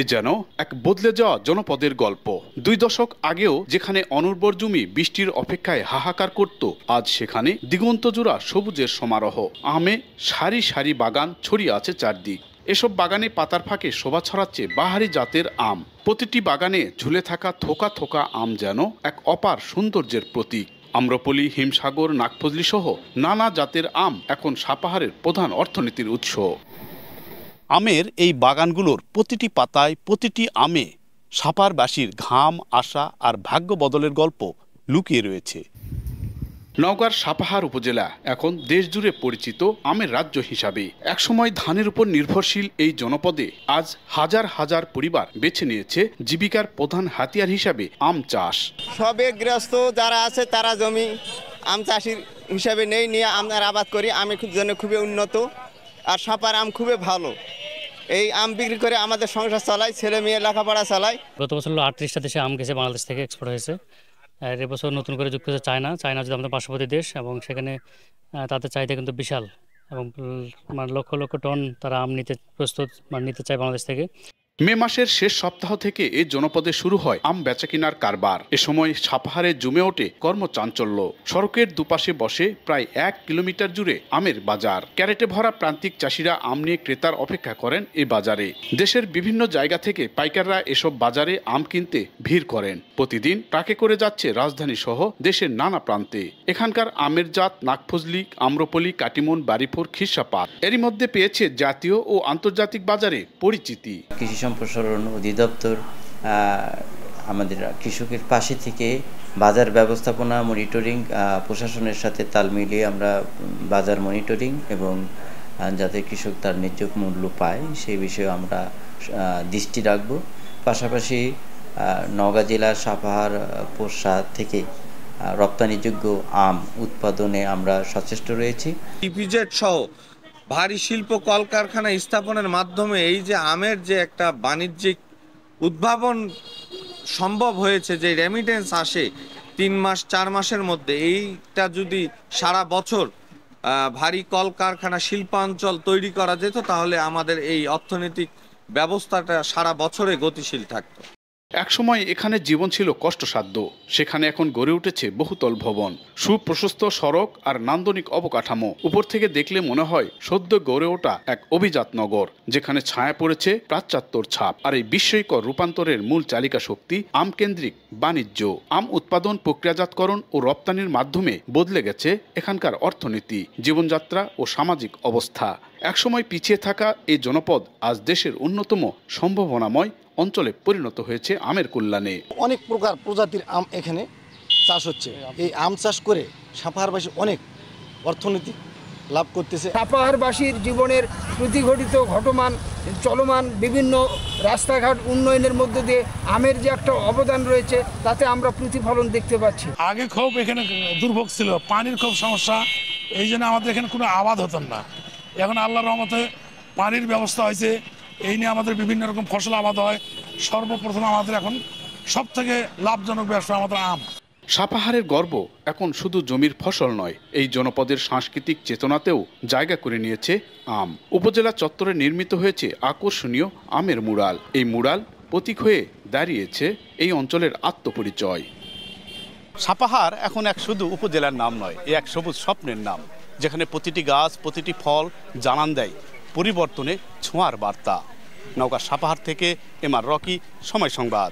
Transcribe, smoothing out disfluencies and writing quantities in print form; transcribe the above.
এ যেন এক বদলে যাওয়া জনপদের গল্প। 2 দশক আগেও যেখানে অনুর্বর জমি বৃষ্টির অপেক্ষায় হাহাকার করত, আজ সেখানে দিগন্তজোড়া সবুজের সমারোহ। আমে সারি সারি বাগান ছড়িয়ে আছে চারদিক। এসব বাগানে পাতার ফাঁকে শোভা ছড়াচ্ছে বাহারি জাতের আম। প্রতিটি বাগানে ঝুলে থাকা থোকা থোকা আম যেন এক অপার সৌন্দর্যের প্রতীক। আম্রপলি, হিমসাগর, নাগফজলি সহ নানা জাতের আম এখন সাপাহারের প্রধান অর্থনীতির উৎস। আমের এই বাগানগুলোর প্রতিটি পাতায়, প্রতিটি আমে সাপাহারবাসীর ঘাম, আশা আর ভাগ্য বদলের গল্প লুকিয়ে রয়েছে। নওগাঁর সাপাহার উপজেলা এখন দেশজুড়ে পরিচিত আমের রাজ্য হিসাবে। একসময় ধানের উপর নির্ভরশীল এই জনপদে আজ হাজার হাজার পরিবার বেছে নিয়েছে জীবিকার প্রধান হাতিয়ার হিসাবে আম চাষ। সবে গৃহস্থ যারা আছে তারা জমি আম চাষির হিসাবে নিয়ে আমরা আবাদ করি। আমের জন্য খুবই উন্নত, আর সাপার আম খুবই ভালো। এই আম বিক্রি করে আমাদের সংসার চালায়, ছেলে মেয়ে লেখাপড়া চালায়। গত বছর 38টা দেশে আম গেছে, বাংলাদেশ থেকে এক্সপোর্ট হয়েছে। আর এবছর নতুন করে যুক্ত হয়েছে চায়না যদি আমাদের পার্শ্ববর্তী দেশ, এবং সেখানে তাদের চাহিদা কিন্তু বিশাল, এবং লক্ষ লক্ষ টন তারা আম নিতে চায় বাংলাদেশ থেকে। মে মাসের শেষ সপ্তাহ থেকে এই জনপদে শুরু হয় আম বেচাকেনার কারবার। এ সময় সাপাহারে জমে ওঠে কর্মচাঞ্চল্য। সড়কের দুপাশে বসে প্রায় 1 কিলোমিটার জুড়ে আমের বাজার। ক্যারেটে ভরা প্রান্তিক চাষিরা আম নিয়ে ক্রেতার অপেক্ষা করেন এই বাজারে। দেশের বিভিন্ন জায়গা থেকে পাইকাররা এসব বাজারে আম কিনতে ভিড় করেন। প্রতিদিন ট্রাকে করে যাচ্ছে রাজধানী সহ দেশের নানা প্রান্তে। এখানকার আমের জাত নাগফজলি, আম্রপলি, কাটিমন, বাড়িপুর, খিরসাপাত এরই মধ্যে পেয়েছে জাতীয় ও আন্তর্জাতিক বাজারে পরিচিতি। কৃষি সম্প্রসারণ অধিদপ্তর আমাদের কৃষকের পাশে থেকে বাজার ব্যবস্থাপনা, মনিটরিং, প্রশাসনের সাথে তাল মিলিয়ে আমরা বাজার মনিটরিং এবং যাতে কৃষক তার ন্যায্য মূল্য পায় সেই বিষয়ে আমরা দৃষ্টি রাখব। পাশাপাশি নওগাঁ জেলার সাপাহার পোষা থেকে রপ্তানিযোগ্য আম উৎপাদনে আমরা সচেষ্ট রয়েছি। ইপিজেড সহ ভারী শিল্প কলকারখানা স্থাপনের মাধ্যমে এই যে আমের যে একটা বাণিজ্যিক উদ্ভাবন সম্ভব হয়েছে, যে রেমিটেন্স আসে 3 মাস 4 মাসের মধ্যে, এইটা যদি সারা বছর ভারী কলকারখানা শিল্পাঞ্চল তৈরি করা যেত, তাহলে আমাদের এই অর্থনৈতিক ব্যবস্থাটা সারা বছরে গতিশীল থাকতো। একসময় এখানে জীবন ছিল কষ্টসাধ্য, সেখানে এখন গড়ে উঠেছে বহুতল ভবন, সুপ্রশস্ত সড়ক আর নান্দনিক অবকাঠামো। উপর থেকে দেখলে মনে হয় সদ্য গড়ে ওঠা এক অভিজাত নগর, যেখানে ছায়া পড়েছে পাশ্চাত্যর ছাপ। আর এই বিস্ময়কর রূপান্তরের মূল চালিকা শক্তি আমকেন্দ্রিক বাণিজ্য। আম উৎপাদন, প্রক্রিয়াজাতকরণ ও রপ্তানির মাধ্যমে বদলে গেছে এখানকার অর্থনীতি, জীবনযাত্রা ও সামাজিক অবস্থা। একসময় পিছিয়ে থাকা এই জনপদ আজ দেশের অন্যতম সম্ভাবনাময় অঞ্চলে পরিণত হয়েছে আমের কল্যাণে। অনেক প্রকার প্রজাতির আম এখানে চাষ হচ্ছে। এই আম চাষ করে সাপাহারবাসী অনেক অর্থনৈতিক লাভ করতেছে। সাপাহারবাসীর জীবনের প্রতিঘটিত ঘটমান চলমান বিভিন্ন রাস্তাঘাট উন্নয়নের মধ্যে দিয়ে আমের যে একটা অবদান রয়েছে, তাতে আমরা প্রতিফলন দেখতে পাচ্ছি। আগে খুব এখানে দুর্ভোগ ছিল, পানির খুব সমস্যা, এই জন্য আমাদের এখানে কোনো আবাদ হতো না। এখন আল্লাহর রহমতে পানির ব্যবস্থা হয়েছে, এই নিয়ে আমাদের বিভিন্ন রকম ফসল আবাদ হয়। সর্বপ্রথম আমাদের এখন সব থেকে লাভজনক ব্যবসা আমাদের আম। সাপাহারের গর্ব এখন শুধু জমির ফসল নয়, এই জনপদের সাংস্কৃতিক চেতনাতেও জায়গা করে নিয়েছে আম। উপজেলা চত্বরে নির্মিত হয়েছে আকর্ষণীয় আমের মুরাল। এই মুরাল প্রতীক হয়ে দাঁড়িয়েছে এই অঞ্চলের আত্মপরিচয়। সাপাহার এখন এক শুধু উপজেলার নাম নয়, এ এক সবুজ স্বপ্নের নাম, যেখানে প্রতিটি গাছ, প্রতিটি ফল জানান দেয় পরিবর্তনে ছোঁয়ার বার্তা। নওগাঁ সাপাহার থেকে এমআর রকি, সময় সংবাদ।